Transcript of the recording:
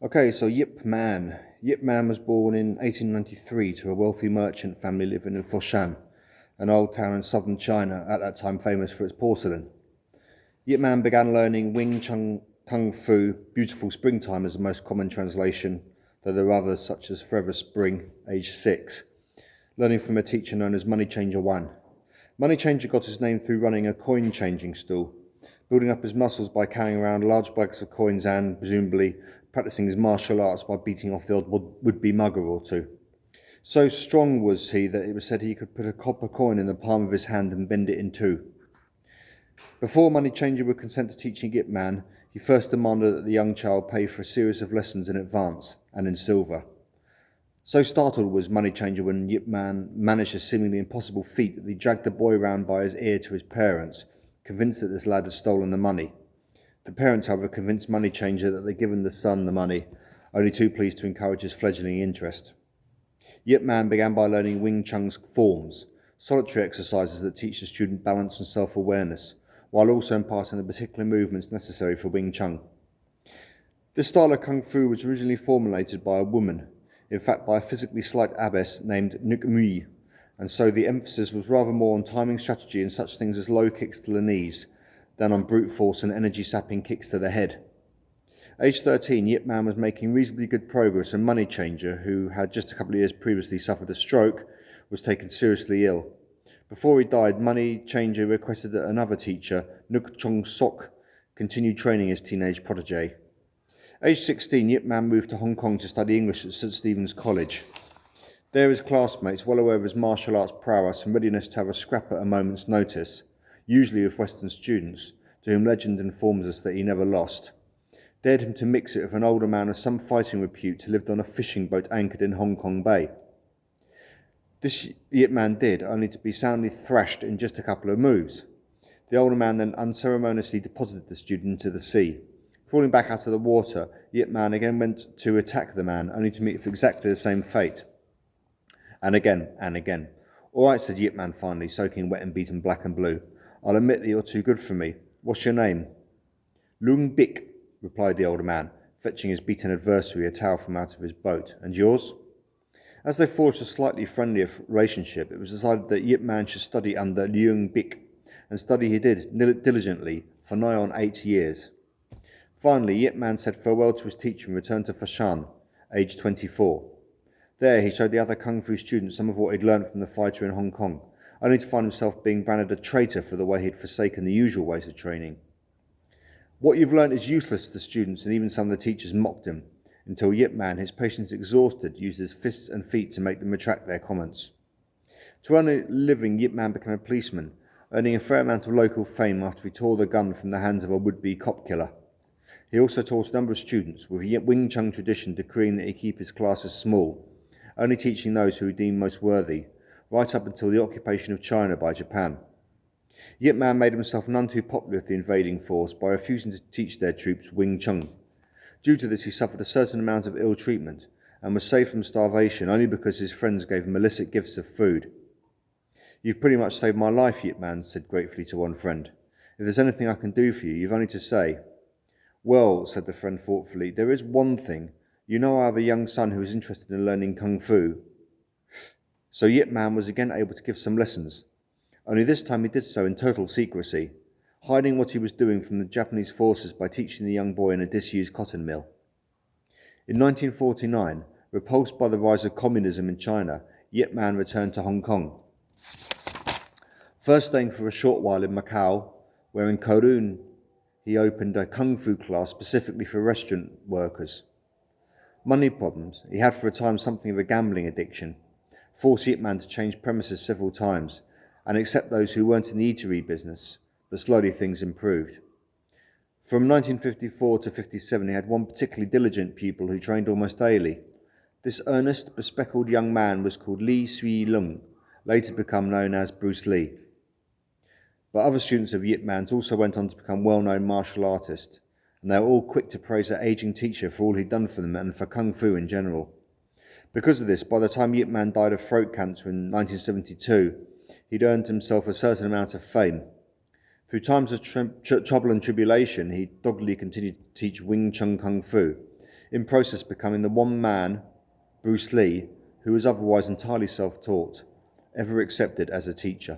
Okay, so Yip Man. Yip Man was born in 1893 to a wealthy merchant family living in Foshan, an old town in southern China, at that time famous for its porcelain. Yip Man began learning Wing Chun Kung Fu. Beautiful Springtime is the most common translation, though there are others such as Forever Spring, age 6, learning from a teacher known as Money Changer Wan. Money Changer got his name through running a coin changing stall, building up his muscles by carrying around large bags of coins and, presumably, practicing his martial arts by beating off the odd would-be mugger or two. So strong was he that it was said he could put a copper coin in the palm of his hand and bend it in two. Before Money Changer would consent to teaching Ip Man, he first demanded that the young child pay for a series of lessons in advance and in silver. So startled was Money Changer when Yip Man managed a seemingly impossible feat that he dragged the boy round by his ear to his parents, convinced that this lad had stolen the money. The parents, however, convinced Money Changer that they'd given the son the money, only too pleased to encourage his fledgling interest. Yip Man began by learning Wing Chun's forms, solitary exercises that teach the student balance and self-awareness, while also imparting the particular movements necessary for Wing Chun. This style of Kung Fu was originally formulated by a woman, in fact by a physically slight abbess named Nuk Mui, and so the emphasis was rather more on timing strategy and such things as low kicks to the knees, than on brute force and energy-sapping kicks to the head. Age 13, Yip Man was making reasonably good progress when Money Changer, who had just a couple of years previously suffered a stroke, was taken seriously ill. Before he died, Money Changer requested that another teacher, Nuk Chong Sok, continue training his teenage protege. Age 16, Yip Man moved to Hong Kong to study English at St Stephen's College. There his classmates, well aware of his martial arts prowess and readiness to have a scrap at a moment's notice, usually with Western students, to whom legend informs us that he never lost, dared him to mix it with an older man of some fighting repute who lived on a fishing boat anchored in Hong Kong Bay. This Yip Man did, only to be soundly thrashed in just a couple of moves. The older man then unceremoniously deposited the student into the sea. Crawling back out of the water, Yip Man again went to attack the man, only to meet with exactly the same fate. And again, and again. All right, said Yip Man finally, soaking wet and beaten black and blue. I'll admit that you're too good for me. What's your name? Lung Bik, replied the older man, fetching his beaten adversary a towel from out of his boat. And yours? As they forged a slightly friendlier relationship, it was decided that Yip Man should study under Lung Bik, and study he did diligently for nigh on 8 years. Finally, Yip Man said farewell to his teacher and returned to Foshan, aged 24. There he showed the other Kung Fu students some of what he'd learned from the fighter in Hong Kong, only to find himself being branded a traitor for the way he'd forsaken the usual ways of training. What you've learnt is useless to the students, and even some of the teachers mocked him, until Yip Man, his patience exhausted, used his fists and feet to make them retract their comments. To earn a living, Yip Man became a policeman, earning a fair amount of local fame after he tore the gun from the hands of a would-be cop killer. He also taught a number of students, with Wing Chun tradition decreeing that he keep his classes small, only teaching those who he deemed most worthy, right up until the occupation of China by Japan. Yip Man made himself none too popular with the invading force by refusing to teach their troops Wing Chun. Due to this, he suffered a certain amount of ill treatment, and was saved from starvation only because his friends gave him illicit gifts of food. You've pretty much saved my life, Yip Man said gratefully to one friend. If there's anything I can do for you, you've only to say. Well, said the friend thoughtfully, there is one thing. You know I have a young son who is interested in learning Kung Fu. So Yip Man was again able to give some lessons, only this time he did so in total secrecy, hiding what he was doing from the Japanese forces by teaching the young boy in a disused cotton mill. In 1949, repulsed by the rise of communism in China, Yip Man returned to Hong Kong, first staying for a short while in Macau, where in Kowloon he opened a Kung Fu class specifically for restaurant workers. Money problems, he had for a time something of a gambling addiction, forced Yip Man to change premises several times, and accept those who weren't in the eatery business, but slowly things improved. From 1954 to 57 he had one particularly diligent pupil who trained almost daily. This earnest, bespectacled young man was called Lee Sui Lung, later to become known as Bruce Lee. But other students of Yip Man's also went on to become well-known martial artists, and they were all quick to praise their aging teacher for all he'd done for them and for Kung Fu in general. Because of this, by the time Yip Man died of throat cancer in 1972, he'd earned himself a certain amount of fame. Through times of trouble and tribulation, he doggedly continued to teach Wing Chun Kung Fu, in process becoming the one man, Bruce Lee, who was otherwise entirely self-taught, ever accepted as a teacher.